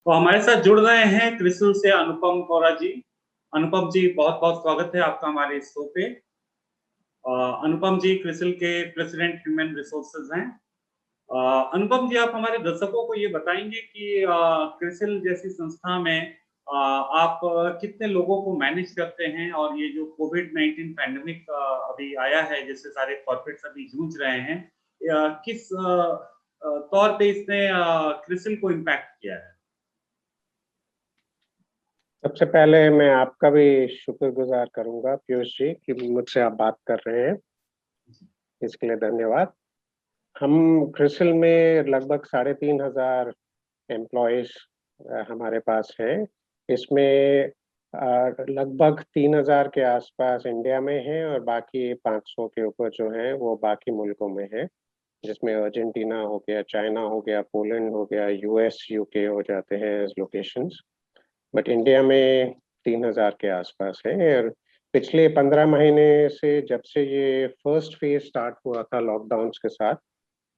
तो हमारे साथ जुड़ रहे हैं क्रिसिल से अनुपम कोरा जी। अनुपम जी, बहुत-बहुत स्वागत है आपका हमारे इस शो पे। अनुपम जी क्रिसिल के प्रेसिडेंट ह्यूमन रिसोर्सेज हैं। अनुपम जी, आप हमारे दर्शकों को ये बताएँगे कि क्रिसिल जैसी संस्था में आप कितने लोगों को मैनेज करते हैं? और ये जो कोविड-19 पैंडेमिक अभी आया है, जिससे सारे कॉर्पोरेट्स अभी जूझ रहे हैं, किस तौर पे इसने क्रिसिल को इम्पैक्ट किया है? सबसे पहले मैं आपका भी शुक्रगुजार करूंगा पीयूष जी कि मुझसे आप बात कर रहे हैं, इसके लिए धन्यवाद। हम क्रिसिल में लगभग 3,500 एम्प्लॉयज हमारे पास हैं। इसमें लगभग 3,000 के आसपास इंडिया में हैं और बाकी 500 के ऊपर जो हैं वो बाकी मुल्कों में हैं, जिसमें अर्जेंटीना हो गया, चाइना हो गया, पोलैंड हो गया, यूएस, यूके हो जाते हैं एज लोकेशंस। बट इंडिया में 3,000 के आसपास है। और पिछले 15 महीने से जब से ये फर्स्ट फेज स्टार्ट हुआ था लॉकडाउन के साथ,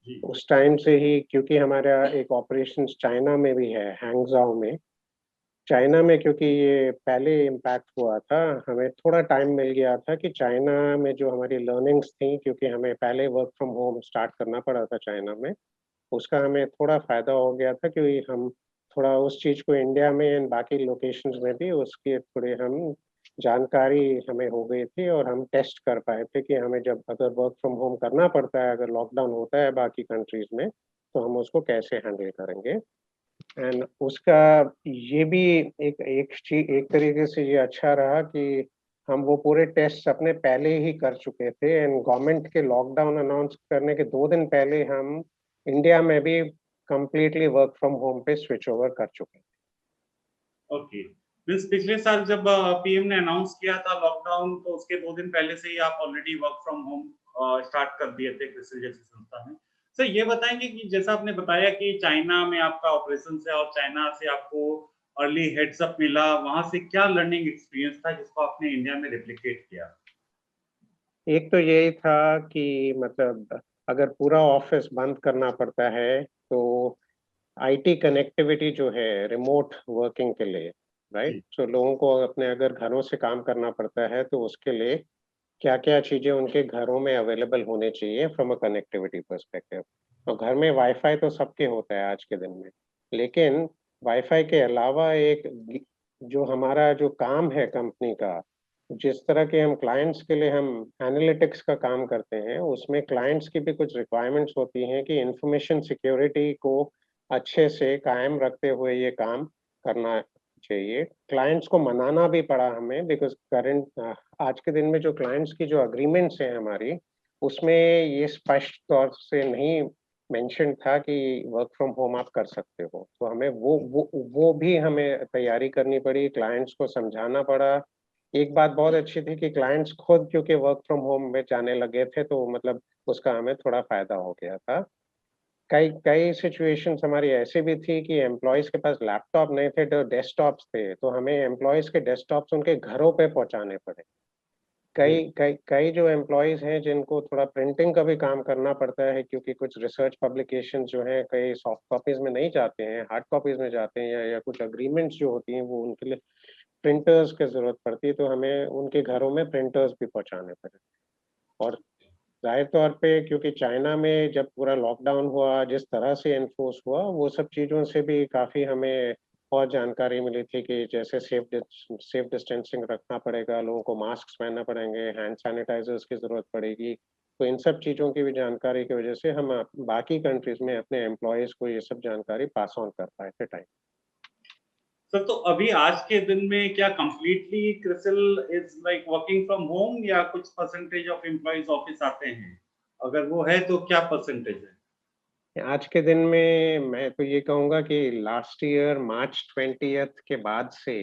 जी। उस टाइम से ही, क्योंकि हमारा एक ऑपरेशन चाइना में भी है, हैंगजाओ में। चाइना में क्योंकि ये पहले इम्पैक्ट हुआ था, हमें थोड़ा टाइम मिल गया था कि चाइना में जो हमारी लर्निंग्स थी, क्योंकि हमें पहले वर्क फ्रॉम होम स्टार्ट करना पड़ा था चाइना में, उसका हमें थोड़ा फायदा हो गया था क्योंकि हम थोड़ा उस चीज को इंडिया में एंड बाकी लोकेशंस में भी उसकी थोड़े हम जानकारी हमें हो गई थी और हम टेस्ट कर पाए थे कि हमें जब अगर वर्क फ्रॉम होम करना पड़ता है, अगर लॉकडाउन होता है बाकी कंट्रीज में, तो हम उसको कैसे हैंडल करेंगे। एंड उसका ये भी एक तरीके से ये अच्छा रहा कि हम वो पूरे टेस्ट अपने पहले ही कर चुके थे एंड गवर्नमेंट के लॉकडाउन अनाउंस करने के 2 दिन पहले हम इंडिया में भी कंप्लीटली वर्क फ्रॉम होम पे स्विच ओवर कर चुके हैं। ओके। मीन्स पिछले साल जब पीएम ने अनाउंस किया था लॉकडाउन, तो उसके 2 दिन पहले से ही आप already work from home start कर दिए थे क्रिसिल जैसी संस्था में। सर, ये बताएँगे कि जैसा आपने बताया कि चाइना में आपका ऑपरेशंस है और चाइना से आपको अर्ली हेड्स अप मिला, वहाँ से क्या लर्निंग एक्सपीरियंस था जिसको आपने इंडिया में रेप्लिकेट किया? एक तो यही था कि मतलब अगर पूरा ऑफिस बंद करना पड़ता है तो आईटी कनेक्टिविटी जो है रिमोट वर्किंग के लिए, राइट, जी। तो लोगों को अपने अगर घरों से काम करना पड़ता है तो उसके लिए क्या-क्या चीज़ें उनके घरों में अवेलेबल होने चाहिए फ्रॉम अ कनेक्टिविटी पर्सपेक्टिव। तो घर में वाईफ़ाई तो सबके होता है आज के दिन में, लेकिन वाईफ़ाई के अलावा एक जो हमारा जो काम है कंपनी का, जिस तरह के हम क्लाइंट्स के लिए हम एनालिटिक्स का काम करते हैं, उसमें क्लाइंट्स की भी कुछ रिक्वायरमेंट्स होती हैं कि इन्फॉर्मेशन सिक्योरिटी को अच्छे से कायम रखते हुए ये काम करना चाहिए। क्लाइंट्स को मनाना भी पड़ा हमें बिकॉज़ आज के दिन में जो क्लाइंट्स की जो एग्रीमेंट्स हैं हमारी, उसमें ये स्पष्ट तौर से नहीं मेंशन था कि वर्क फ्रॉम होम आप कर सकते हो। तो हमें वो भी हमें तैयारी करनी पड़ी, क्लाइंट्स को समझाना पड़ा। एक बात बहुत अच्छी थी कि क्लाइंट्स खुद क्योंकि वर्क फ्रॉम होम में जाने लगे थे, तो मतलब उसका हमें थोड़ा फ़ायदा हो गया था। कई कई सिचुएशंस हमारी ऐसी भी थी कि एम्प्लॉइज़ के पास लैपटॉप नहीं थे, तो डेस्कटॉप्स थे, तो हमें एम्प्लॉइज़ के डेस्कटॉप्स उनके घरों पे पहुँचाने पड़े। ओह! कई कई कई जो एम्प्लॉइज़ हैं जिनको थोड़ा प्रिंटिंग का भी काम करना पड़ता है क्योंकि कुछ रिसर्च पब्लिकेशंस जो हैं कई सॉफ्ट कॉपीज़ में नहीं जाते हैं, हार्ड कॉपीज़ में जाते हैं, या कुछ एग्रीमेंट्स जो होती हैं वो उनके लिए प्रिंटर्स की ज़रूरत पड़ती है, तो हमें उनके घरों में प्रिंटर्स भी पहुँचाने पड़े। और ज़ाहिर तौर पे क्योंकि चाइना में जब पूरा लॉकडाउन हुआ, जिस तरह से एनफोर्स हुआ, वो सब चीज़ों से भी काफ़ी हमें और जानकारी मिली थी कि जैसे सेफ डिस्टेंसिंग रखना पड़ेगा, लोगों को मास्क पहनना पड़ेंगे, हैंड सैनिटाइज़र्स की ज़रूरत पड़ेगी। तो इन सब चीज़ों की भी जानकारी की वजह से हम बाकी कंट्रीज़ में अपने एम्प्लॉइज़ को ये सब जानकारी पास ऑन कर पाए थे टाइम। सर, तो अभी आज के दिन में क्या completely CRISIL is like working from home या कुछ परसेंटेज ऑफ एम्प्लॉइज़ ऑफिस आते हैं? अगर वो है तो क्या परसेंटेज है? आज के दिन में मैं तो ये कहूँगा कि लास्ट ईयर मार्च 20th के बाद से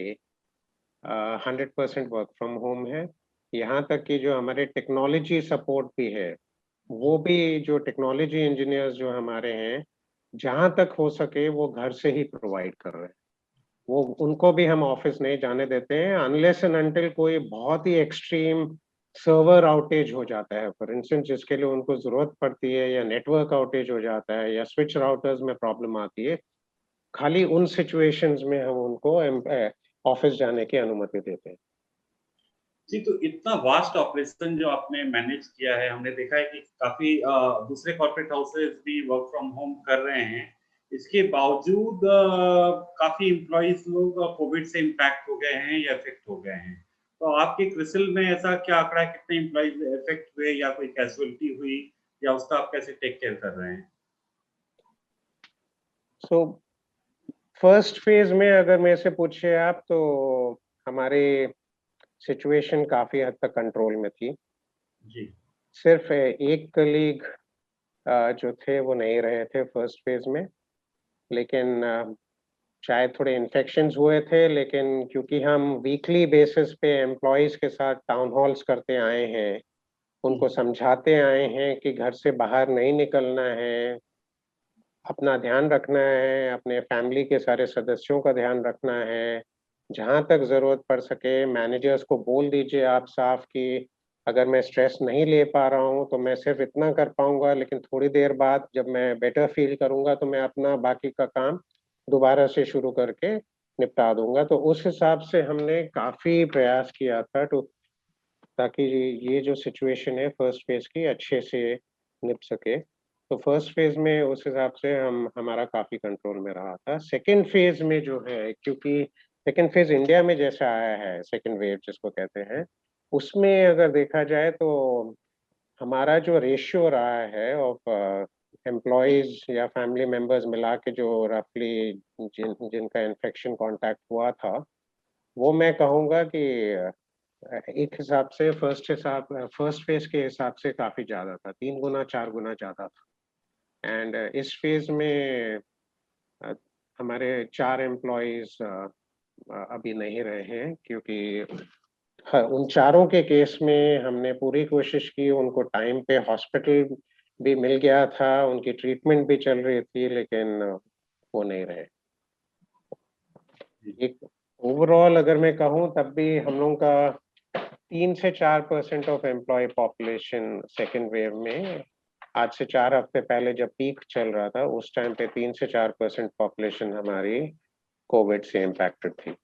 100% वर्क फ्रॉम होम है। यहाँ तक कि जो हमारे टेक्नोलॉजी सपोर्ट भी है, वो भी जो टेक्नोलॉजी इंजीनियर्स जो हमारे हैं, जहाँ तक हो सके वो घर से ही प्रोवाइड कर रहे हैं। वो उनको भी हम ऑफिस नहीं जाने देते हैं अनलेस एंड अनटिल कोई बहुत ही एक्सट्रीम सर्वर आउटेज हो जाता है, फॉर इंस्टेंस जिसके लिए उनको ज़रूरत पड़ती है, या नेटवर्क आउटेज हो जाता है, या स्विच राउटर्स में प्रॉब्लम आती है, खाली उन सिचुएशंस में हम उनको ऑफिस जाने की अनुमति देते हैं। जी, तो इतना वास्ट ऑपरेशन जो आपने मैनेज किया है, हमने देखा है कि काफ़ी दूसरे कॉर्पोरेट हाउसेस भी वर्क फ्रॉम होम कर रहे हैं। इसके बावजूद काफ़ी एम्प्लॉइज़ लोग कोविड से इम्पैक्ट हो गए हैं या इफ़ेक्ट हो गए हैं। तो आपके क्रिसिल में ऐसा क्या आँकड़ा है, कितने एम्प्लॉइज़ इफ़ेक्ट हुए या कोई कैज़ुअल्टी हुई या उसका आप कैसे टेक केयर कर रहे हैं? सो फर्स्ट फेज में अगर मेरे से पूछे आप, तो हमारी सिचुएशन काफी हद तक कंट्रोल में थी। जी, सिर्फ एक कलीग जो थे वो नहीं रहे थे फर्स्ट फेज में, लेकिन शायद थोड़े इन्फेक्शंस हुए थे, लेकिन क्योंकि हम वीकली बेसिस पे एम्प्लॉइज के साथ टाउन हॉल्स करते आए हैं, हुँ, उनको समझाते आए हैं कि घर से बाहर नहीं निकलना है, अपना ध्यान रखना है, अपने फैमिली के सारे सदस्यों का ध्यान रखना है। जहाँ तक ज़रूरत पड़ सके मैनेजर्स को बोल दीजिए आप साफ कि अगर मैं स्ट्रेस नहीं ले पा रहा हूँ तो मैं सिर्फ इतना कर पाऊँगा, लेकिन थोड़ी देर बाद जब मैं बेटर फ़ील करूँगा तो मैं अपना बाकी का काम दोबारा से शुरू करके निपटा दूँगा। तो उस हिसाब से हमने काफ़ी प्रयास किया था ताकि ये जो सिचुएशन है फर्स्ट फेज़ की अच्छे से निप सके। तो फर्स्ट फेज़ में उस हिसाब से हम हमारा काफ़ी कंट्रोल में रहा था। सेकंड फेज़ में जो है, क्योंकि सेकंड फेज़ इंडिया में जैसा आया है, सेकंड वेव जिसको कहते हैं, उसमें अगर देखा जाए तो हमारा जो रेशियो रहा है ऑफ एम्प्लॉइज़ या फैमिली मेंबर्स मिला के जो रफली जिनका इन्फेक्शन कॉन्टैक्ट हुआ था, वो मैं कहूँगा कि एक हिसाब से फर्स्ट फेज़ के हिसाब से काफ़ी ज़्यादा था, 3 गुना 4 गुना ज़्यादा था। एंड इस फेज़ में अ, हमारे 4 एम्प्लॉइज़ अभी नहीं रहे हैं, क्योंकि हाँ, उन चारों के केस में हमने पूरी कोशिश की, उनको टाइम पे हॉस्पिटल भी मिल गया था, उनकी ट्रीटमेंट भी चल रही थी, लेकिन वो नहीं रहे। जी। एक ओवरऑल अगर मैं कहूँ तब भी हम लोगों का 3 से 4% of employee population second wave में, आज से 4 हफ्ते पहले जब पीक चल रहा था, उस टाइम पे 3 से 4% पॉपुलेशन हमारी कोविड से इम्पैक्टेड थी।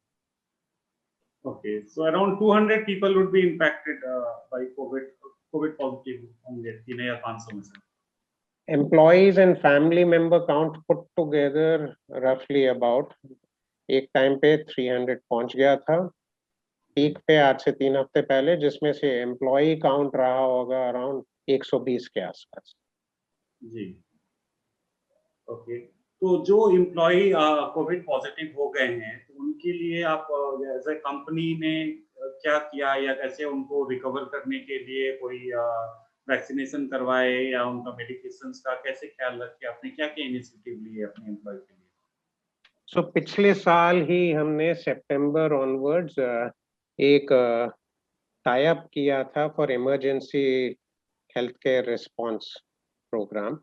Okay, so around 200 people would be impacted by COVID positive होंगे 3 या 500 में से। Employees and family member count put together रफली अबाउट एक टाइम पे 300 पहुंच गया था, पीक जी, पे आज से 3 हफ्ते पहले, जिसमें से एम्प्लॉई काउंट रहा होगा अराउंड 120 के आसपास। जी, ओके। तो जो एम्प्लॉयी कोविड पॉजिटिव हो गए हैं, तो उनके लिए आप एज़ अ कंपनी ने क्या किया या कैसे उनको रिकवर करने के लिए कोई वैक्सीनेशन करवाए या उनका मेडिकेशंस का कैसे ख्याल रखे? आपने क्या-क्या इनिशिएटिव लिए अपने एम्प्लॉयी के लिए? सो पिछले साल ही हमने सितंबर ऑनवर्ड्स एक टाई अप किया था for emergency health care response program,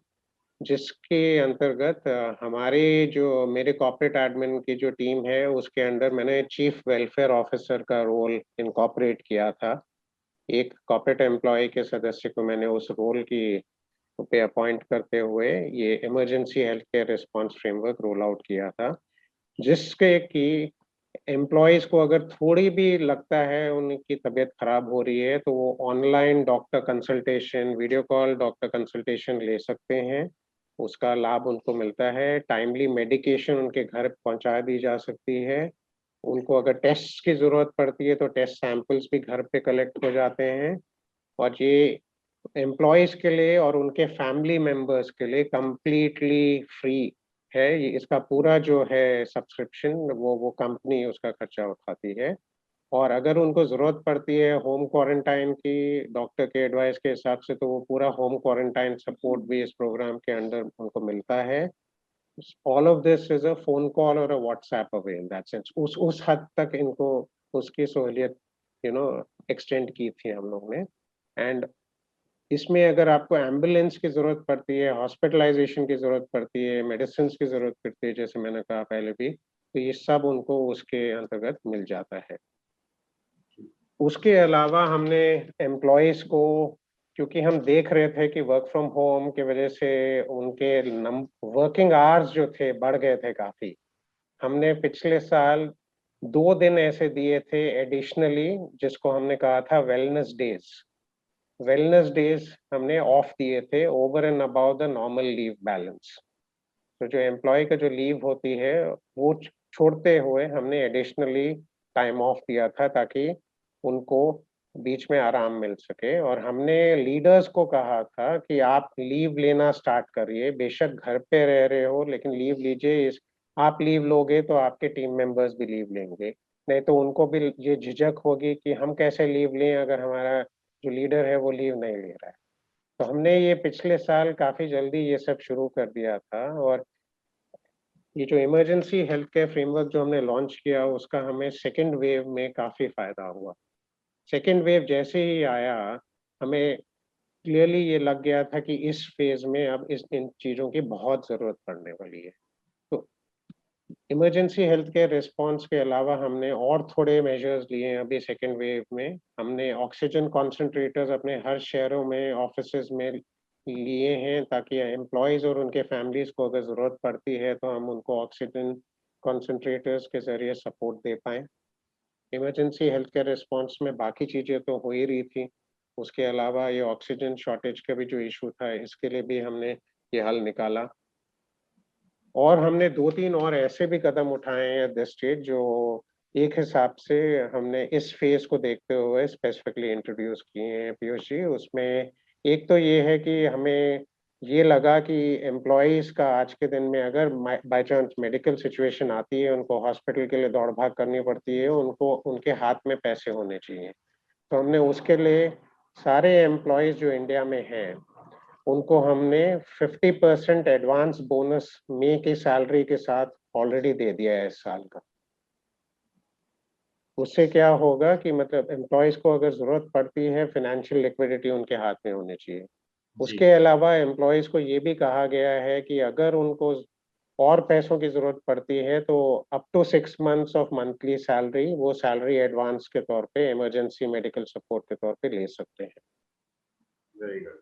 जिसके अंतर्गत हमारे जो मेरे कॉर्पोरेट एडमिन की जो टीम है उसके अंडर मैंने चीफ वेलफेयर ऑफिसर का रोल इनकॉर्पोरेट किया था। एक कॉर्पोरेट एम्प्लॉय के सदस्य को मैंने उस रोल की पे अपॉइंट करते हुए ये emergency health care response framework roll out किया था, जिसके कि एम्प्लॉइज को अगर थोड़ी भी लगता है उनकी तबीयत खराब हो रही है तो वो online doctor consultation, video call doctor consultation ले सकते हैं। उसका लाभ उनको मिलता है। टाइमली मेडिकेशन उनके घर पहुंचा दी जा सकती है। उनको अगर टेस्ट की जरूरत पड़ती है तो टेस्ट सैंपल्स भी घर पे कलेक्ट हो जाते हैं। और ये एम्प्लॉइज के लिए और उनके फैमिली मेंबर्स के लिए कंप्लीटली फ्री है। ये इसका पूरा जो है सब्सक्रिप्शन वो कंपनी उसका खर्चा उठाती है। और अगर उनको ज़रूरत पड़ती है होम क्वारंटाइन की डॉक्टर के एडवाइस के हिसाब से, तो वो पूरा होम क्वारंटाइन सपोर्ट भी इस प्रोग्राम के अंडर उनको मिलता है। All of this is a phone call और a WhatsApp away in that sense. उस हद तक इनको उसकी सहूलियत एक्सटेंड की थी हम लोग ने। एंड इसमें अगर आपको एम्बुलेंस की ज़रूरत पड़ती है, हॉस्पिटलाइज़ेशन की ज़रूरत पड़ती है, मेडिसिन्स की ज़रूरत पड़ती है, जैसे मैंने कहा पहले भी, तो ये सब उनको उसके अंतर्गत मिल जाता है। उसके अलावा हमने एम्प्लॉइज़ को, क्योंकि हम देख रहे थे कि वर्क फ्रॉम होम की वजह से उनके वर्किंग आवर्स जो थे बढ़ गए थे काफ़ी। हमने पिछले साल 2 दिन ऐसे दिए थे एडिशनली, जिसको हमने कहा था वेलनेस डेज। वेलनेस डेज हमने ऑफ दिए थे over and about the normal leave balance. तो जो एम्प्लॉय का जो लीव होती है वो छोड़ते हुए हमने एडिशनली टाइम ऑफ दिया था, ताकि उनको बीच में आराम मिल सके। और हमने लीडर्स को कहा था कि आप लीव लेना स्टार्ट करिए, बेशक घर पे रह रहे हो लेकिन लीव लीजिए। आप लीव लोगे तो आपके टीम मेंबर्स भी लीव लेंगे, नहीं तो उनको भी ये झिझक होगी कि हम कैसे लीव लें अगर हमारा जो लीडर है वो लीव नहीं ले रहा है। तो हमने ये पिछले साल काफी जल्दी ये सब शुरू कर दिया था। और ये जो इमरजेंसी हेल्थ केयर फ्रेमवर्क जो हमने लॉन्च किया उसका हमें सेकेंड वेव में काफी फायदा हुआ। सेकेंड वेव जैसे ही आया, हमें क्लियरली ये लग गया था कि इस फेज में अब इन चीजों की बहुत जरूरत पड़ने वाली है। तो इमरजेंसी हेल्थ केयर रिस्पॉन्स के अलावा हमने और थोड़े मेजर्स लिए हैं अभी सेकेंड वेव में। हमने ऑक्सीजन कॉन्सेंट्रेटर्स अपने हर शहरों में, ऑफिसेज में लिए हैं, ताकि एम्प्लॉयज और उनके फैमिलीज को अगर जरूरत पड़ती है तो हम उनको ऑक्सीजन कॉन्सेंट्रेटर्स के जरिए सपोर्ट दे पाएं। इमरजेंसी हेल्थ केयर रिस्पॉन्स में बाकी चीजें तो हो ही रही थी, उसके अलावा ये ऑक्सीजन शॉर्टेज का भी जो इशू था इसके लिए भी हमने ये हल निकाला। और हमने 2-3 और ऐसे भी कदम उठाए हैं एट दिस स्टेज, जो एक हिसाब से हमने इस फेज को देखते हुए स्पेसिफिकली इंट्रोड्यूस किए हैं पीयूष जी। उसमें एक तो ये है कि हमें ये लगा कि एम्प्लॉयज का आज के दिन में अगर बाय चांस मेडिकल सिचुएशन आती है, उनको हॉस्पिटल के लिए दौड़ भाग करनी पड़ती है, उनको उनके हाथ में पैसे होने चाहिए। तो हमने उसके लिए सारे एम्प्लॉयज जो इंडिया में हैं उनको हमने 50% एडवांस बोनस मई की सैलरी के साथ ऑलरेडी दे दिया है इस साल का। उससे क्या होगा कि मतलब एम्प्लॉयज को अगर जरूरत पड़ती है, फाइनेंशियल लिक्विडिटी उनके हाथ में होनी चाहिए। उसके अलावा एम्प्लॉयज को ये भी कहा गया है कि अगर उनको और पैसों की जरूरत पड़ती है तो up to 6 months of monthly salary, वो सैलरी एडवांस के तौर पे इमरजेंसी मेडिकल सपोर्ट के तौर पे ले सकते हैं। Very good.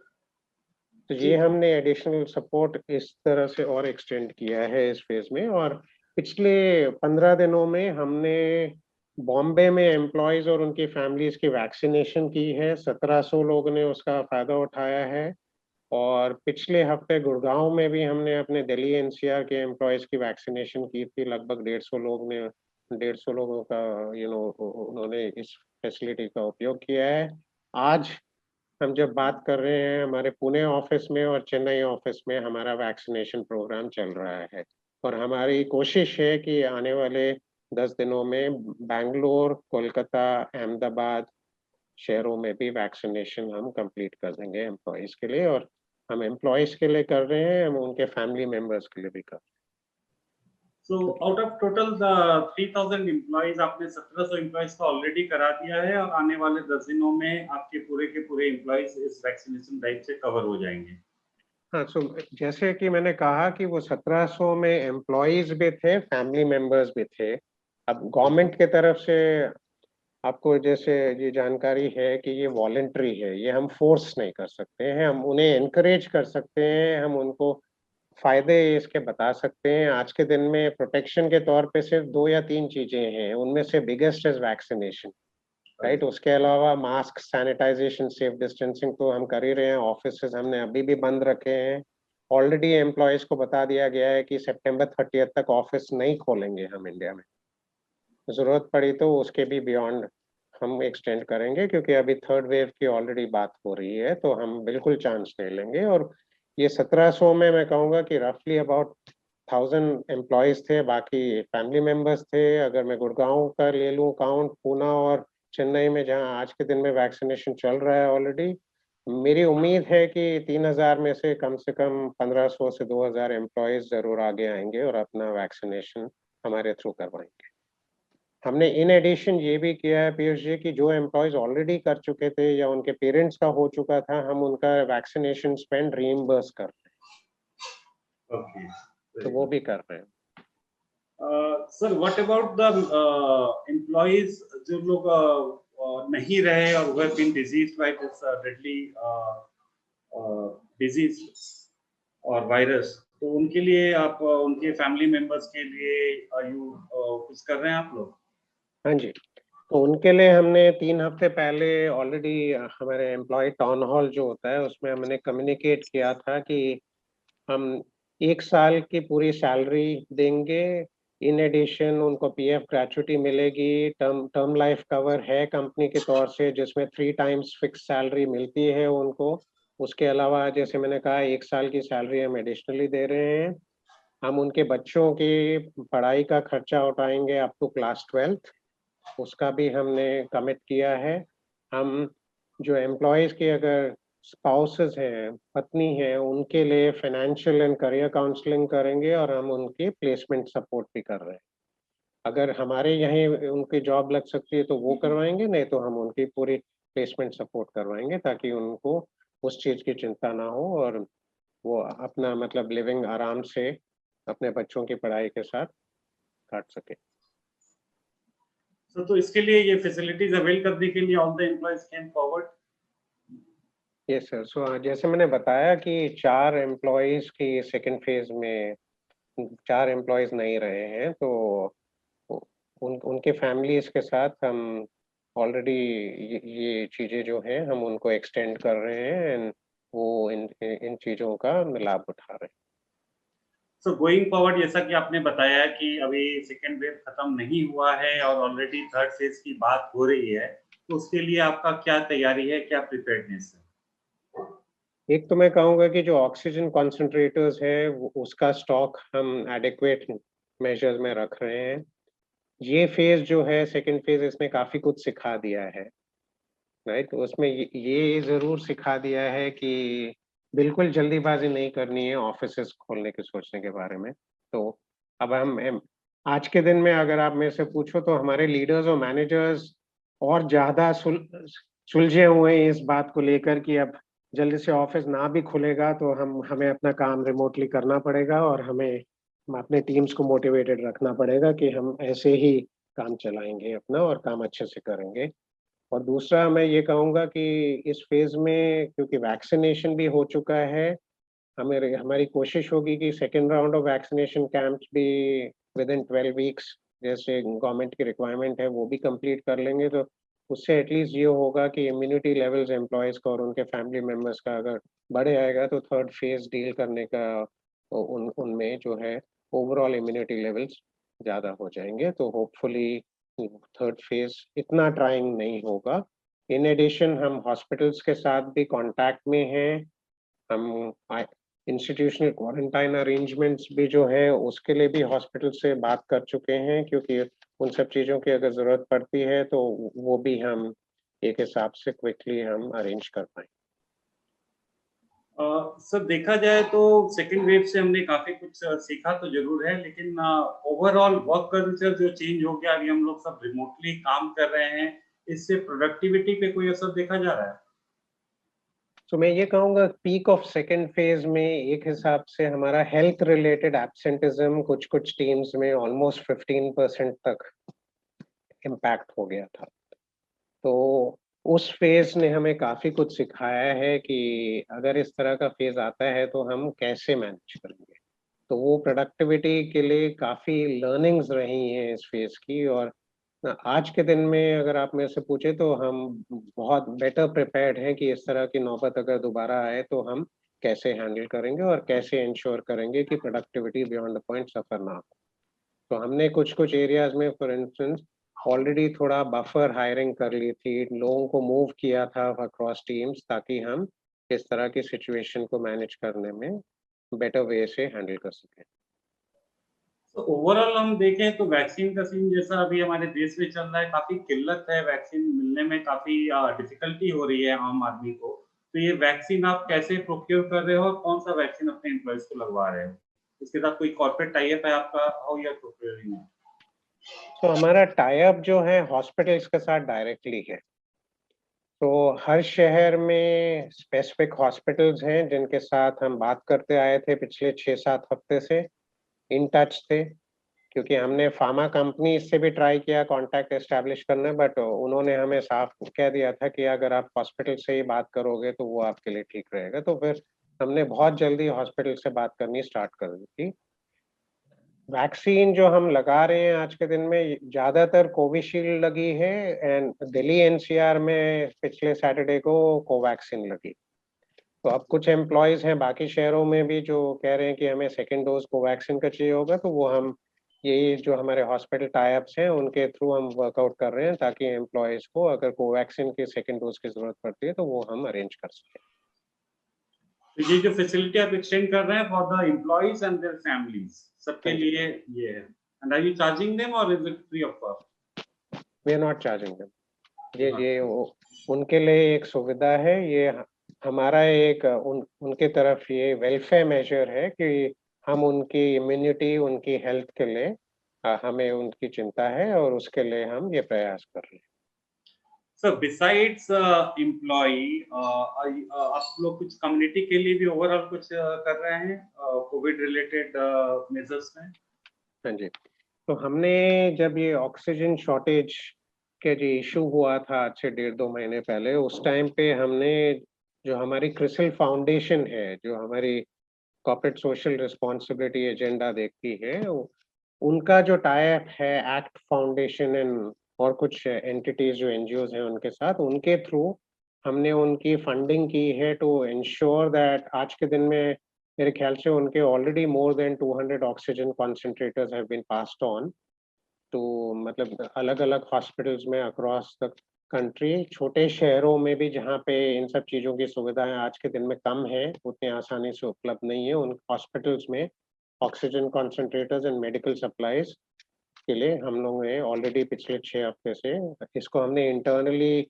तो ये हमने एडिशनल सपोर्ट इस तरह से और एक्सटेंड किया है इस फेज में। और पिछले 15 दिनों में हमने बॉम्बे में एम्प्लॉयज और उनकी फैमिलीज की वैक्सीनेशन की है। 1700 लोगों ने उसका फायदा उठाया है। और पिछले हफ्ते गुड़गांव में भी हमने अपने दिल्ली एनसीआर के एम्प्लॉयज की वैक्सीनेशन की थी। लगभग 150 लोगों का उन्होंने इस फैसिलिटी का उपयोग किया है। आज हम जब बात कर रहे हैं, हमारे पुणे ऑफिस में और चेन्नई ऑफिस में हमारा वैक्सीनेशन प्रोग्राम चल रहा है। और हमारी कोशिश है कि आने वाले 10 दिनों में बैंगलोर, कोलकाता, अहमदाबाद शहरों में भी वैक्सीनेशन हम कंप्लीट कर देंगे एम्प्लॉयज के लिए। और हम एम्प्लॉयज के लिए कर रहे हैं, हम उनके फैमिली मेंबर्स के लिए भी कर रहे हैं। So out of total the 3000 employees आपने 1700 एम्प्लॉइज को ऑलरेडी करा दिया है और आने वाले 10 दिनों में आपके पूरे के पूरे एम्प्लॉइज इस वैक्सीनेशन ड्राइव से कवर हो जाएंगे। हाँ, सो जैसे कि मैंने कहा कि वो 1700 में एम्प्लॉयज भी थे, फैमिली मेंबर्स भी थे। अब गवर्नमेंट के तरफ से आपको जैसे ये जानकारी है कि ये वॉलेंट्री है, ये हम फोर्स नहीं कर सकते हैं। हम उन्हें एनकरेज कर सकते हैं, हम उनको फायदे इसके बता सकते हैं। आज के दिन में प्रोटेक्शन के तौर पे सिर्फ 2 या 3 चीजें हैं, उनमें से बिगेस्ट इज वैक्सीनेशन, राइट। उसके अलावा मास्क, सैनिटाइजेशन, सेफ डिस्टेंसिंग तो हम कर ही रहे हैं। ऑफिस हमने अभी भी बंद रखे हैं। ऑलरेडी एम्प्लॉयज को बता दिया गया है कि सितंबर 30 तक ऑफिस नहीं खोलेंगे हम इंडिया में। जरूरत पड़ी तो उसके भी बियॉन्ड हम एक्सटेंड करेंगे, क्योंकि अभी थर्ड वेव की ऑलरेडी बात हो रही है, तो हम बिल्कुल चांस नहीं लेंगे। और ये 1700 में मैं कहूँगा कि रफली अबाउट 1000 एम्प्लॉयज थे, बाकी फैमिली मेंबर्स थे। अगर मैं गुड़गांव का ले लूँ काउंट, पूना और चेन्नई में जहाँ आज के दिन में वैक्सीनेशन चल रहा है ऑलरेडी, मेरी उम्मीद है कि 3000 में से कम 1500 से 2000 एम्प्लॉयज जरूर आगे आएंगे और अपना वैक्सीनेशन हमारे थ्रू करवाएंगे। हमने इन एडिशन ये भी किया है पीयूष जी कि जो एम्प्लॉयज ऑलरेडी कर चुके थे या उनके पेरेंट्स का हो चुका था, हम उनका वैक्सीनेशन स्पेंड रीइंबर्स कर रहे हैं। ओके, तो वो भी कर रहे हैं। Sir what about the employees जो लोग नहीं रहे और who have been diseased by this deadly disease और वायरस, तो उनके लिए आप उनके फैमिली मेंबर्स के लिए कुछ कर रहे हैं आप लोग? हाँ जी, तो उनके लिए हमने 3 हफ्ते पहले ऑलरेडी हमारे एम्प्लॉय टाउन हॉल जो होता है उसमें हमने कम्युनिकेट किया था कि हम 1 साल की पूरी सैलरी देंगे। इन एडिशन उनको पीएफ ग्रेच्युटी मिलेगी, टर्म लाइफ कवर है कंपनी के तौर से जिसमें 3 टाइम्स फिक्स सैलरी मिलती है उनको। उसके अलावा जैसे मैंने कहा 1 साल की सैलरी हम एडिशनली दे रहे हैं। हम उनके बच्चों की पढ़ाई का खर्चा उठाएँगे अप टू क्लास 12th, उसका भी हमने कमिट किया है। हम जो एम्प्लॉइज़ के अगर स्पाउसेस हैं, पत्नी है, उनके लिए फाइनेंशियल एंड करियर काउंसलिंग करेंगे और हम उनकी प्लेसमेंट सपोर्ट भी कर रहे हैं। अगर हमारे यहीं उनकी जॉब लग सकती है तो वो करवाएँगे, नहीं तो हम उनकी पूरी प्लेसमेंट सपोर्ट करवाएँगे ताकि उनको उस चीज़ की चिंता ना हो और वो अपना मतलब लिविंग आराम से अपने बच्चों की पढ़ाई के साथ काट सकें। तो इसके लिए ये फैसिलिटीज अवेल करने के लिए all the employees came forward. Yes sir, so जैसे मैंने बताया कि 4 एम्प्लॉइज़ की सेकंड फेज़ में 4 एम्प्लॉइज़ नहीं रहे हैं, तो उ उनके फैमिलीज़ के साथ हम ऑलरेडी ये चीज़ें जो हैं हम उनको एक्सटेंड कर रहे हैं एंड वो इन चीज़ों का लाभ उठा रहे हैं। सो गोइंग फॉरवर्ड, जैसा कि आपने बताया कि अभी सेकेंड वेव खत्म नहीं हुआ है और ऑलरेडी थर्ड फेज की बात हो रही है, तो उसके लिए आपका क्या तैयारी है, क्या प्रिपेयर्डनेस है? एक तो मैं कहूँगा कि जो ऑक्सीजन कंसंट्रेटर्स है वो उसका स्टॉक हम एडेक्वेट मेजर्स में रख रहे हैं। ये फेज़ जो है सेकंड फेज़ इसने काफ़ी कुछ सिखा दिया है। राइट? तो उसमें ये ज़रूर सिखा दिया है कि बिल्कुल जल्दीबाज़ी नहीं करनी है ऑफ़िसेज़ खोलने के सोचने के बारे में। तो अब हम आज के दिन में अगर आप मेरे से पूछो तो हमारे लीडर्स और मैनेजर्स और ज़्यादा सुलझे हुए हैं इस बात को लेकर कि अब जल्दी से ऑफ़िस ना भी खुलेगा तो हमें अपना काम रिमोटली करना पड़ेगा और हमें अपने टीम्स को मोटिवेटेड रखना पड़ेगा कि हम ऐसे ही काम चलाएँगे अपना और काम अच्छे से करेंगे। और दूसरा मैं ये कहूँगा कि इस फ़ेज़ में क्योंकि वैक्सिनेशन भी हो चुका है, हमारी कोशिश होगी कि second round of vaccination camps भी विदिन 12 वीक्स जैसे गवर्नमेंट की रिक्वायरमेंट है, वो भी कंप्लीट कर लेंगे, तो उससे एटलीस्ट ये होगा कि इम्यूनिटी लेवल्स एम्प्लॉइज़ का और उनके फैमिली मेंबर्स का अगर बढ़ जाएगा, तो थर्ड फ़ेज़ डील करने का उनमें जो है ओवरऑल इम्यूनिटी लेवल्स ज़्यादा हो जाएँगे, तो होपफुली थर्ड फेज़ इतना ट्राइंग नहीं होगा। इन एडिशन हम हॉस्पिटल्स के साथ भी कॉन्टैक्ट में हैं। हम इंस्टीट्यूशनल क्वारंटाइन अरेंजमेंट्स भी जो हैं, उसके लिए भी हॉस्पिटल से बात कर चुके हैं क्योंकि उन सब चीज़ों की अगर ज़रूरत पड़ती है, तो वो भी हम एक हिसाब से क्विकली हम अरेंज कर पाएँ। सर देखा जाए तो सेकेंड वेव से हमने काफ़ी कुछ सीखा तो ज़रूर है, लेकिन ओवरऑल वर्क कल्चर जो चेंज हो गया, अभी हम लोग सब रिमोटली काम कर रहे हैं, इससे प्रोडक्टिविटी पे कोई असर देखा जा रहा है? तो मैं ये कहूँगा पीक ऑफ सेकंड फेज़ में एक हिसाब से हमारा हेल्थ रिलेटेड एब्सेंटिज़्म कुछ-कुछ टीम्स में ऑलमोस्ट 15% तक इम्पैक्ट हो गया था। तो उस फ़ेज़ ने हमें काफ़ी कुछ सिखाया है कि अगर इस तरह का फ़ेज़ आता है तो हम कैसे मैनेज करेंगे। तो वो प्रोडक्टिविटी के लिए काफ़ी लर्निंग्स रही हैं इस फ़ेज़ की और आज के दिन में अगर आप मेरे से पूछे तो हम बहुत बेटर प्रिपेयर्ड हैं कि इस तरह की नौबत अगर दोबारा आए तो हम कैसे हैंडल करेंगे और कैसे इंश्योर करेंगे कि प्रोडक्टिविटी बियॉन्ड द पॉइंट सफ़र ना हो। तो हमने कुछ-कुछ एरियाज़ में फॉर इंस्टेंस ऑलरेडी थोड़ा बफर हायरिंग कर ली थी, लोगों को मूव किया था अक्रॉस टीम्स ताकि हम इस तरह की सिचुएशन को मैनेज करने में बेटर वे से हैंडल कर सकें। तो ओवरऑल हम देखें तो वैक्सीन का सीन जैसा अभी हमारे देश में चल रहा है, काफ़ी किल्लत है, वैक्सीन मिलने में काफ़ी डिफ़िकल्टी हो रही है आम आदमी को। तो ये वैक्सीन आप कैसे प्रोक्योर कर रहे हो और कौन-सा वैक्सीन अपने एम्प्लॉइज़ को लगवा रहे हो? इसके साथ कोई कॉर्पोरेट टाई अप है आपका? How you are procuring it? तो हमारा टाई अप जो है हॉस्पिटल्स के साथ डायरेक्टली है। तो हर शहर में स्पेसिफिक हॉस्पिटल्स हैं जिनके साथ हम बात करते आए थे पिछले 6-7 हफ्ते से, इन टच थे। क्योंकि हमने फार्मा कंपनी से भी ट्राई किया कॉन्टैक्ट एस्टैब्लिश करना बट उन्होंने हमें साफ कह दिया था कि अगर आप हॉस्पिटल से ही बात करोगे तो वो आपके लिए ठीक रहेगा। तो फिर हमने बहुत जल्दी हॉस्पिटल से बात करनी स्टार्ट कर दी थी। वैक्सीन जो हम लगा रहे हैं आज के दिन में, ज्यादातर कोविशील्ड लगी है एंड दिल्ली एनसीआर में पिछले सैटरडे को कोवैक्सीन लगी। तो अब कुछ एम्प्लॉयज हैं बाकी शहरों में भी जो कह रहे हैं कि हमें सेकेंड डोज कोवैक्सीन का चाहिए होगा, तो वो हम ये जो हमारे हॉस्पिटल टाई अप्स हैं उनके थ्रू हम वर्कआउट कर रहे हैं ताकि एम्प्लॉयज को अगर कोवैक्सीन की सेकेंड डोज की जरूरत पड़ती है तो वो हम अरेंज कर सकें। तो ये जो फैसिलिटी आप एक्सटेंड कर रहे हैं for the employees and their families, सबके लिए ये है। And are you charging them और is it free of cost? We are not charging them. ये उनके लिए एक सुविधा है। ये हमारा एक उनके तरफ ये वेलफेयर मेजर है कि हम उनकी इम्यूनिटी, उनकी हेल्थ के लिए हमें उनकी चिंता है और उसके लिए हम ये प्रयास कर रहे हैं। So besides employee, आप लोग कुछ कम्युनिटी के लिए भी ओवरऑल कुछ कर रहे हैं कोविड रिलेटेड मेजर्स में? हाँ जी, तो हमने जब ये ऑक्सीजन शॉर्टेज के जो इशू हुआ था आज से 1.5-2 महीने पहले, उस टाइम पे हमने जो हमारी क्रिसिल फाउंडेशन है, जो हमारी कॉर्पोरेट सोशल रिस्पॉन्सिबिलिटी एजेंडा देखती है, उनका जो टाई अप है एक्ट फाउंडेशन एंड और कुछ एंटिटीज जो एनजीओज हैं उनके साथ, उनके थ्रू हमने उनकी फंडिंग की है टू इंश्योर दैट आज के दिन में मेरे ख्याल से उनके already more than 200 oxygen concentrators have been passed on तो मतलब अलग अलग हॉस्पिटल्स में अक्रॉस द कंट्री, छोटे शहरों में भी जहाँ पे इन सब चीज़ों की सुविधाएं आज के दिन में कम है, उतनी आसानी से उपलब्ध नहीं है, उन हॉस्पिटल्स में oxygen concentrators and medical supplies के लिए हम लोगों ने ऑलरेडी पिछले 6 हफ्ते से इसको हमने इंटरनली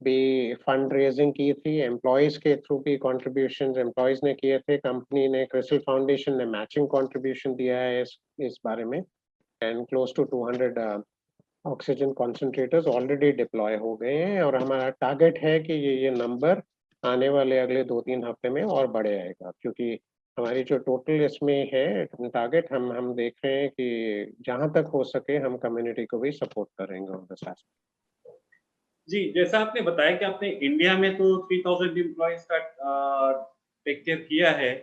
भी फंड रेजिंग की थी, एम्प्लॉयज के थ्रू भी कॉन्ट्रीब्यूशन एम्प्लॉयज ने किए थे, कंपनी ने, क्रिसिल फाउंडेशन ने मैचिंग कॉन्ट्रीब्यूशन दिया है इस बारे में and close to 200 oxygen concentrators already deploy हो गए हैं और हमारा टारगेट है कि ये नंबर आने वाले अगले 2-3 हफ्ते में और बढ़े आएगा, क्योंकि हमारी जो टोटल इसमें है टारगेट हम देख रहे हैं कि जहां तक हो सके हम कम्युनिटी को भी सपोर्ट करेंगे उनके साथ। जी, जैसा आपने बताया कि आपने इंडिया में तो 3000 एम्प्लॉइज का टेक केयर किया है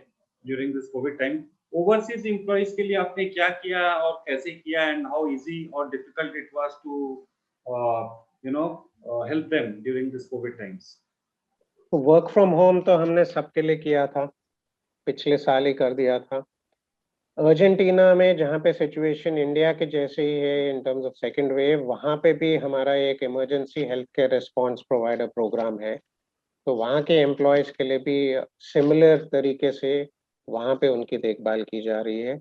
during this COVID time. Overseas employees के लिए आपने क्या किया और कैसे किया एंड हाउ इजी और difficult it was to help them during this COVID times? Work from home तो हमने सबके लिए किया था, पिछले साल ही कर दिया था। अर्जेंटीना में जहाँ पे सिचुएशन इंडिया के जैसे ही है in terms of second wave, वहाँ पे भी हमारा एक emergency health care response provider programme है, तो वहाँ के एम्प्लॉयज के लिए भी सिमिलर तरीके से वहाँ पे उनकी देखभाल की जा रही है।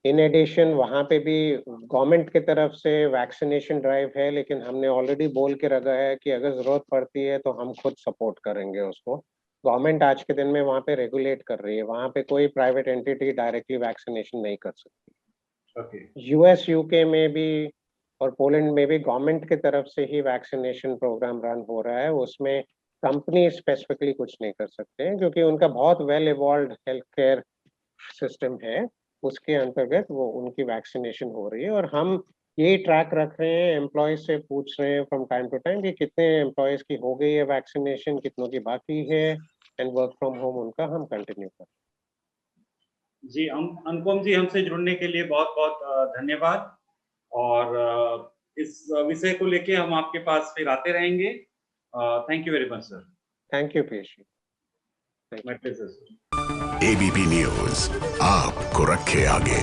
इन एडिशन वहाँ पे भी गवर्नमेंट की तरफ से वैक्सीनेशन ड्राइव है, लेकिन हमने ऑलरेडी बोल के रखा है कि अगर जरूरत पड़ती है तो हम खुद सपोर्ट करेंगे उसको। गवर्नमेंट आज के दिन में वहाँ पे रेगुलेट कर रही है, वहाँ पे कोई प्राइवेट एंटिटी डायरेक्टली वैक्सीनेशन नहीं कर सकती। यूएस, यूके में भी और पोलैंड में भी गवर्नमेंट की तरफ से ही वैक्सीनेशन प्रोग्राम रन हो रहा है, उसमें कंपनी स्पेसिफिकली कुछ नहीं कर सकते हैं क्योंकि उनका बहुत well evolved health care system है, उसके अंतर्गत वो उनकी वैक्सीनेशन हो रही है और हम यही ट्रैक रख रहे हैं, एम्प्लॉयज से पूछ रहे हैं फ्रॉम टाइम टू टाइम कि कितने एम्प्लॉयज की हो गई है वैक्सीनेशन, कितनों की बाकी है एंड वर्क फ्रॉम होम उनका हम कंटिन्यू कर। जी, अनुपम जी, हमसे जुड़ने के लिए बहुत बहुत धन्यवाद और इस विषय को लेके हम आपके पास फिर आते रहेंगे। Thank you very much sir. Thank you Piyush. My pleasure sir. ABP news आपको रखे आगे।